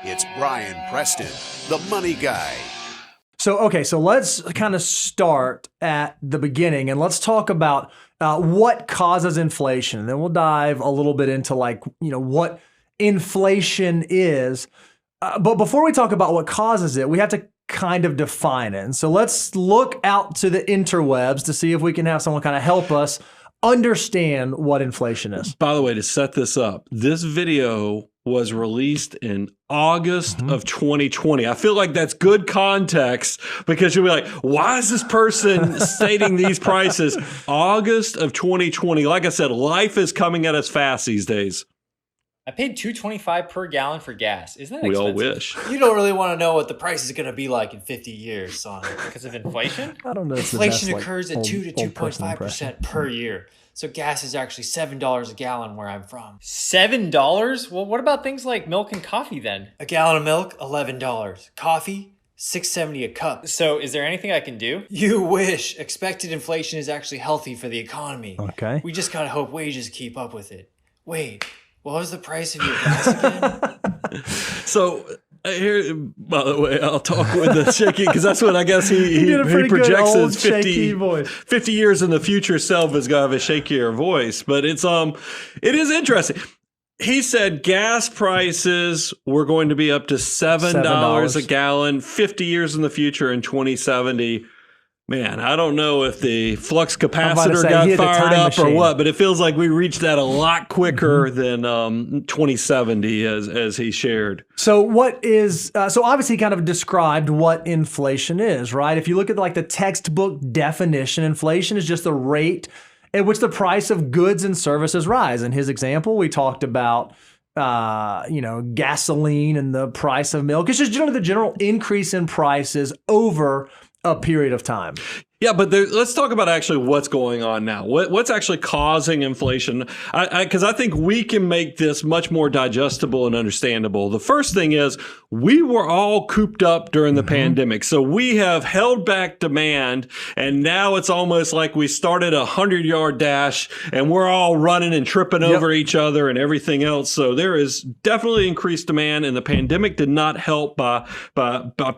It's Brian Preston, the Money Guy. So let's kind of start at the beginning and let's talk about what causes inflation. And then we'll dive a little bit into what inflation is. But before we talk about what causes it, we have to kind of define it. And so let's look out to the interwebs to see if we can have someone kind of help us understand what inflation is. By the way, to set this up, this video was released in August of 2020. I feel like that's good context because you'll be like, why is this person stating these prices? August of 2020. Like I said, life is coming at us fast these days. I paid $2.25 per gallon for gas. Isn't that We expensive? all wish. You don't really want to know what the price is going to be like in 50 years, son. Because of inflation? I don't know. Inflation occurs at 2 to 2.5% per year. So gas is actually $7 a gallon where I'm from. $7? Well, what about things like milk and coffee then? A gallon of milk, $11. Coffee, $6.70 a cup. So is there anything I can do? You wish. Expected inflation is actually healthy for the economy. Okay. We just gotta hope wages keep up with it. Wait, what was the price of your gas again? So here, by the way, I'll talk with the shaky because that's what I guess he did a pretty projects good old as shaky voice. 50 years in the future self is going to have a shakier voice. But it is interesting. He said gas prices were going to be up to $7 a gallon 50 years in the future in 2070. Man, I don't know if the flux capacitor got fired up or what, but it feels like we reached that a lot quicker than 2070 as he shared. So so obviously he kind of described what inflation is, right? If you look at like the textbook definition, inflation is just the rate at which the price of goods and services rise. In his example, we talked about gasoline and the price of milk. It's just the general increase in prices over a period of time. Yeah, but let's talk about actually what's going on now. What's actually causing inflation? Because I think we can make this much more digestible and understandable. The first thing is we were all cooped up during the pandemic. So we have held back demand, and now it's almost like we started a 100-yard dash, and we're all running and tripping over each other and everything else. So there is definitely increased demand, and the pandemic did not help by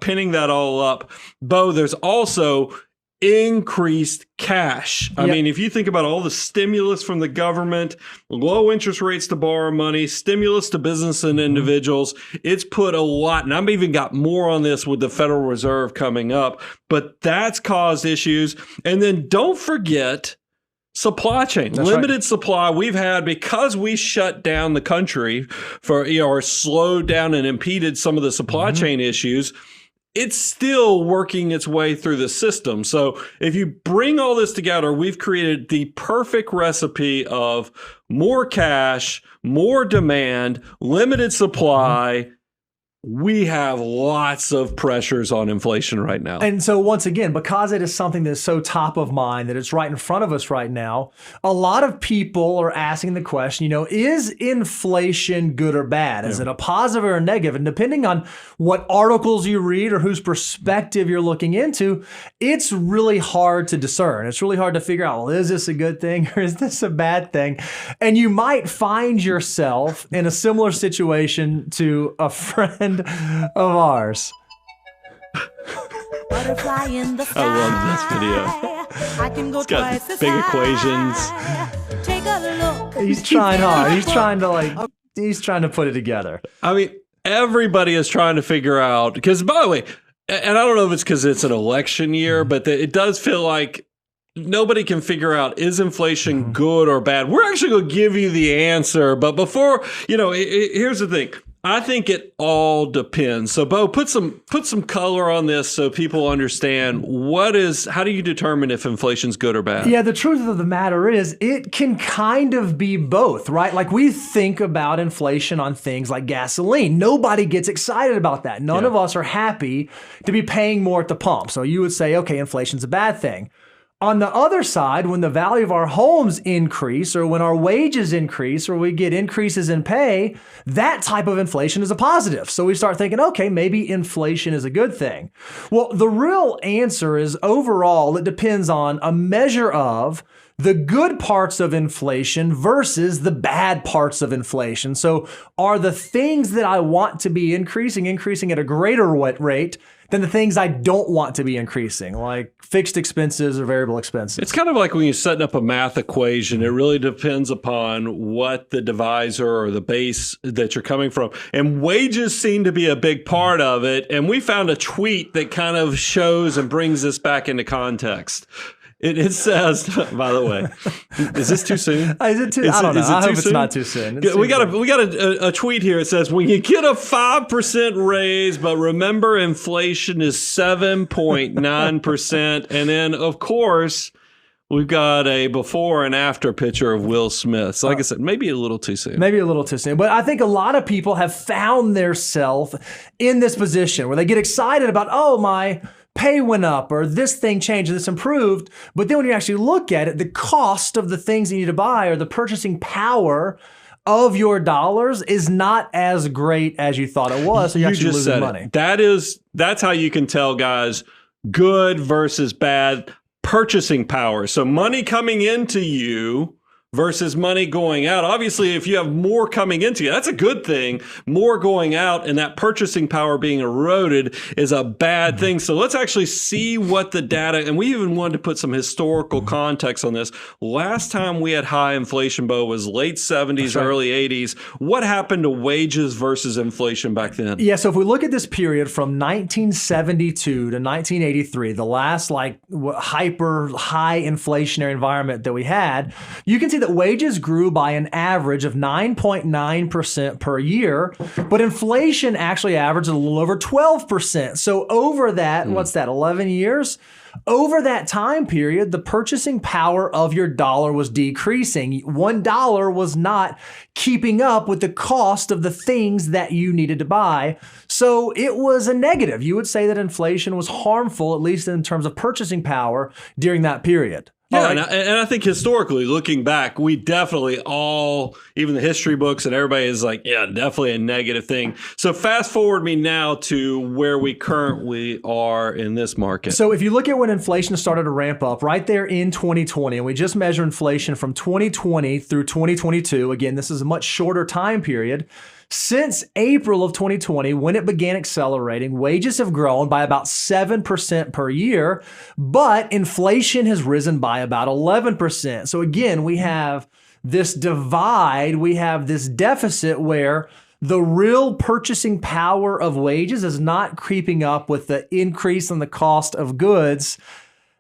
pinning that all up. Bo, there's also increased cash. I mean, if you think about all the stimulus from the government, low interest rates to borrow money, stimulus to business and individuals, it's put a lot, and I've even got more on this with the Federal Reserve coming up, but that's caused issues. And then don't forget supply chain, limited supply we've had because we shut down the country for, or slowed down and impeded some of the supply chain issues. It's still working its way through the system. So if you bring all this together, we've created the perfect recipe of more cash, more demand, limited supply. We have lots of pressures on inflation right now. And so once again, because it is something that's so top of mind that it's right in front of us right now, a lot of people are asking the question, is inflation good or bad? Is it a positive or a negative? And depending on what articles you read or whose perspective you're looking into, it's really hard to discern. It's really hard to figure out, well, is this a good thing or is this a bad thing? And you might find yourself in a similar situation to a friend of ours. Butterfly in the sky. I love this video. I can go It's got twice as big high. equations. Take a look. He's trying hard. He's trying to put it together. I mean, everybody is trying to figure out, because by the way, and I don't know if it's because it's an election year, but it does feel like nobody can figure out, is inflation good or bad? We're actually going to give you the answer. But before, here's the thing. I think it all depends. So, Bo, put some color on this so people understand how do you determine if inflation's good or bad? Yeah, the truth of the matter is it can kind of be both, right? Like we think about inflation on things like gasoline. Nobody gets excited about that. None of us are happy to be paying more at the pump. So you would say, okay, inflation's a bad thing. On the other side, when the value of our homes increase or when our wages increase or we get increases in pay, that type of inflation is a positive. So we start thinking, okay, maybe inflation is a good thing. Well, the real answer is overall, it depends on a measure of the good parts of inflation versus the bad parts of inflation. So are the things that I want to be increasing at a greater rate than the things I don't want to be increasing, like fixed expenses or variable expenses? It's kind of like when you're setting up a math equation. It really depends upon what the divisor or the base that you're coming from. And wages seem to be a big part of it. And we found a tweet that kind of shows and brings this back into context. It says, by the way, is this too soon? Is it too? I don't know. I hope it's not too soon. We got a tweet here. It says, when you get a 5% raise, but remember inflation is 7.9%. And then, of course, we've got a before and after picture of Will Smith. So like I said, maybe a little too soon. Maybe a little too soon. But I think a lot of people have found themselves in this position where they get excited about, oh, my pay went up or this thing changed or this improved. But then when you actually look at it, the cost of the things you need to buy or the purchasing power of your dollars is not as great as you thought it was. So you're actually losing money. That's how you can tell, guys, good versus bad purchasing power. So money coming into you versus money going out. Obviously, if you have more coming into you, that's a good thing. More going out and that purchasing power being eroded is a bad thing. So let's actually see what the data, and we even wanted to put some historical context on this. Last time we had high inflation, Bo, was late 70s, early 80s. What happened to wages versus inflation back then? Yeah, so if we look at this period from 1972 to 1983, the last hyper high inflationary environment that we had, you can see that wages grew by an average of 9.9% per year, but inflation actually averaged a little over 12%. So over that, what's that, 11 years? Over that time period, the purchasing power of your dollar was decreasing. $1 was not keeping up with the cost of the things that you needed to buy. So it was a negative. You would say that inflation was harmful, at least in terms of purchasing power during that period. Yeah, and I think historically, looking back, we definitely all, even the history books and everybody is like, yeah, definitely a negative thing. So fast forward me now to where we currently are in this market. So if you look at when inflation started to ramp up, right there in 2020, and we just measure inflation from 2020 through 2022, again, this is a much shorter time period. Since April of 2020, when it began accelerating, wages have grown by about 7% per year, but inflation has risen by about 11%. So again, we have this divide, we have this deficit where the real purchasing power of wages is not creeping up with the increase in the cost of goods.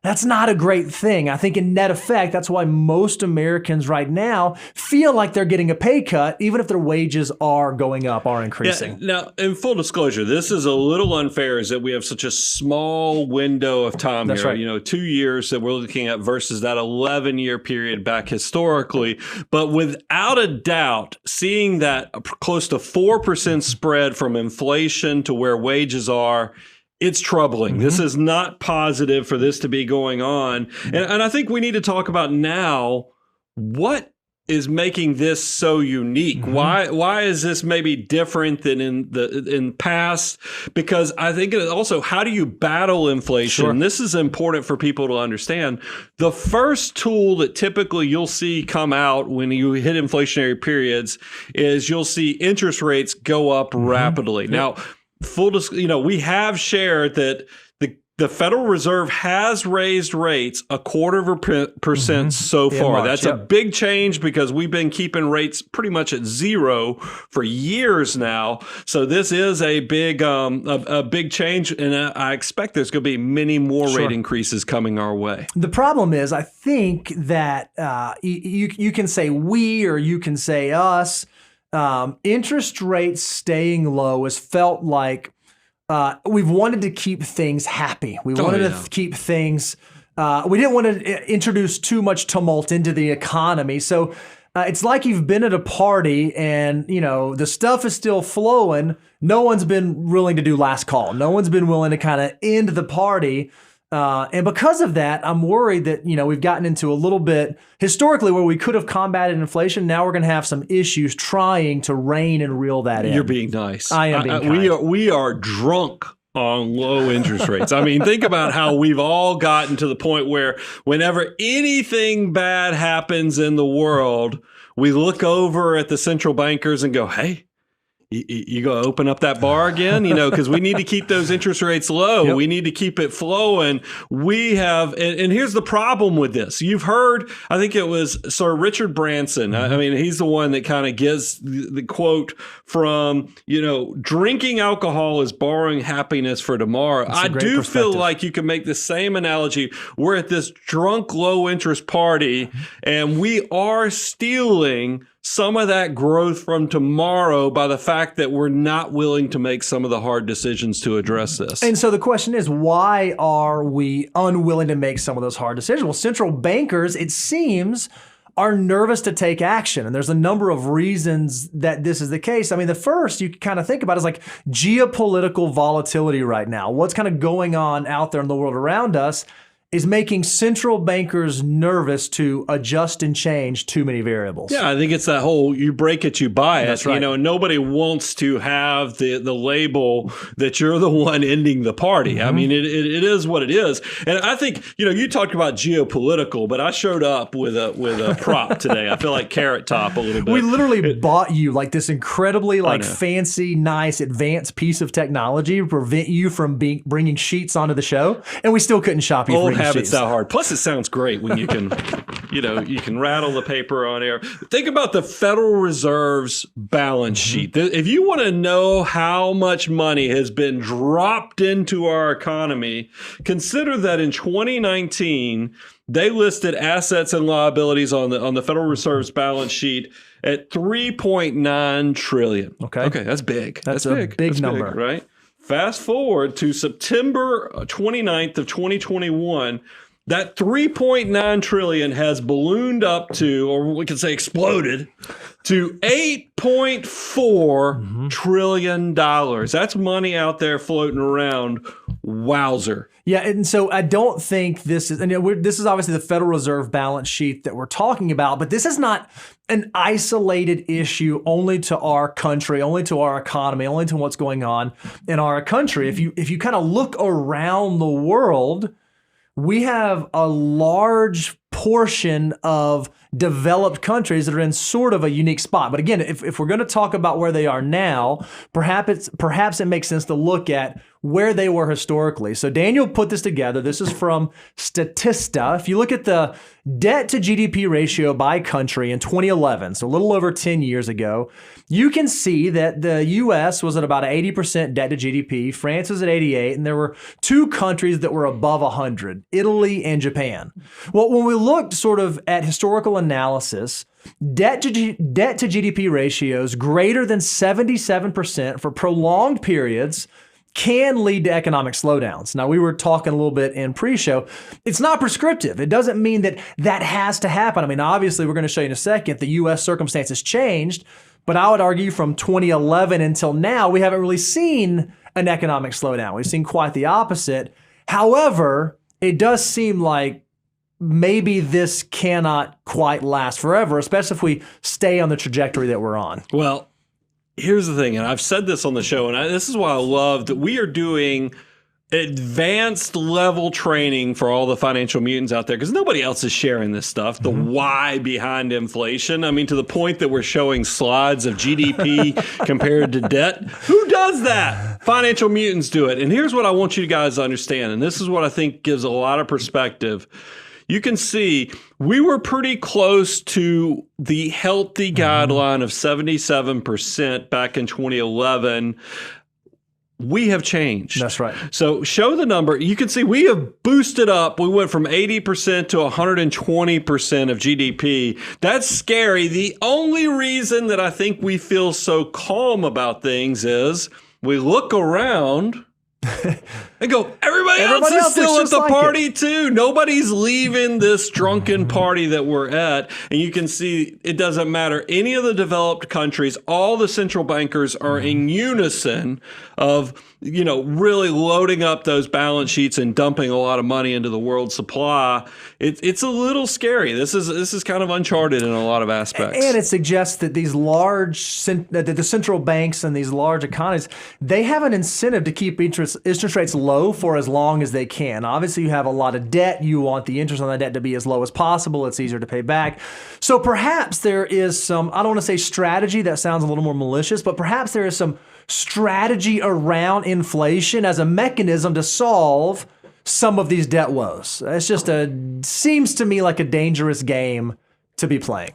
That's not a great thing. I think in net effect, that's why most Americans right now feel like they're getting a pay cut, even if their wages are going up, are increasing. Yeah, now, in full disclosure, this is a little unfair is that we have such a small window of time That's here, right. 2 years that we're looking at versus that 11-year period back historically. But without a doubt, seeing that close to 4% spread from inflation to where wages are, it's troubling. This is not positive for this to be going on. And I think we need to talk about now what is making this so unique. Why is this maybe different than in past? Because I think it also, how do you battle inflation? Sure. This is important for people to understand. The first tool that typically you'll see come out when you hit inflationary periods is you'll see interest rates go up rapidly. Now, we have shared that the Federal Reserve has raised rates 0.25% so far. March, That's a big change because we've been keeping rates pretty much at zero for years now. So this is a big change, and I expect there's going to be many more rate increases coming our way. The problem is, I think that you can say we or you can say us. Interest rates staying low has felt like we've wanted to keep things happy. We wanted to keep things, we didn't want to introduce too much tumult into the economy. So it's like you've been at a party and, the stuff is still flowing. No one's been willing to do last call. No one's been willing to kind of end the party. And because of that, I'm worried that, we've gotten into a little bit historically where we could have combated inflation. Now we're going to have some issues trying to rein and reel that in. You're being nice. I am being kind. We are drunk on low interest rates. I mean, think about how we've all gotten to the point where whenever anything bad happens in the world, we look over at the central bankers and go, hey, you go open up that bar again, because we need to keep those interest rates low. Yep. We need to keep it flowing. We have, and here's the problem with this. You've heard, I think it was Sir Richard Branson. I mean, he's the one that kind of gives the quote from, drinking alcohol is borrowing happiness for tomorrow. I do feel like you can make the same analogy. We're at this drunk, low interest party, and we are stealing some of that growth from tomorrow by the fact that we're not willing to make some of the hard decisions to address this. And so the question is, why are we unwilling to make some of those hard decisions? Well, central bankers, it seems, are nervous to take action. And there's a number of reasons that this is the case. I mean, the first you kind of think about is like geopolitical volatility right now. What's kind of going on out there in the world around us is making central bankers nervous to adjust and change too many variables. Yeah, I think it's that whole you break it, you buy it. That's right. Nobody wants to have the label that you're the one ending the party. I mean, it is what it is. And I think, you talked about geopolitical, but I showed up with a prop today. I feel like Carrot Top a little bit. We literally bought you like this incredibly fancy, nice, advanced piece of technology to prevent you from bringing sheets onto the show, and we still couldn't shop you for habits that hard. Plus, it sounds great when you can, you can rattle the paper on air. Think about the Federal Reserve's balance sheet. If you want to know how much money has been dropped into our economy, consider that in 2019, they listed assets and liabilities on the Federal Reserve's balance sheet at $3.9 trillion. Okay, that's big. That's a big number, right? Fast forward to September 29th of 2021, that $3.9 trillion has ballooned up to, or we could say exploded, to $8.4 trillion. That's money out there floating around. Wowzer. Yeah, and so I don't think this is, this is obviously the Federal Reserve balance sheet that we're talking about, but this is not an isolated issue only to our country, only to our economy, only to what's going on in our country. If you kind of look around the world, we have a large portion of developed countries that are in sort of a unique spot. But again, if we're going to talk about where they are now, perhaps it makes sense to look at where they were historically. So Daniel put this together. This is from Statista. If you look at the debt to GDP ratio by country in 2011, so a little over 10 years ago, you can see that the US was at about 80% debt to GDP, France was at 88, and there were two countries that were above 100, Italy and Japan. Well, when we looked sort of at historical analysis, debt to GDP ratios greater than 77% for prolonged periods can lead to economic slowdowns. Now, we were talking a little bit in pre-show. It's not prescriptive. It doesn't mean that has to happen. I mean, obviously, we're going to show you in a second, the U.S. circumstances changed, but I would argue from 2011 until now, we haven't really seen an economic slowdown. We've seen quite the opposite. However, it does seem like maybe this cannot quite last forever, especially if we stay on the trajectory that we're on. Well, here's the thing, and I've said this on the show, and this is why I love that we are doing advanced level training for all the financial mutants out there, because nobody else is sharing this stuff, the why behind inflation. I mean, to the point that we're showing slides of GDP compared to debt. Who does that? Financial mutants do it. And here's what I want you guys to understand, and this is what I think gives a lot of perspective. You can see we were pretty close to the healthy guideline of 77% back in 2011. We have changed. That's right. So show the number. You can see we have boosted up. We went from 80% to 120% of GDP. That's scary. The only reason that I think we feel so calm about things is we look around and go, everybody Everybody else else is still at looks the just like party too. Nobody's leaving this drunken party that we're at. And you can see it doesn't matter. Any of the developed countries, all the central bankers are in unison of, really loading up those balance sheets and dumping a lot of money into the world supply. It's a little scary. This is kind of uncharted in a lot of aspects. And it suggests that these that the central banks and these large economies, they have an incentive to keep interest rates low for as long as they can. Obviously, you have a lot of debt. You want the interest on that debt to be as low as possible. It's easier to pay back. So perhaps there is some, I don't want to say strategy, that sounds a little more malicious, but perhaps there is some strategy around inflation as a mechanism to solve some of these debt woes. It's just seems to me like a dangerous game to be playing.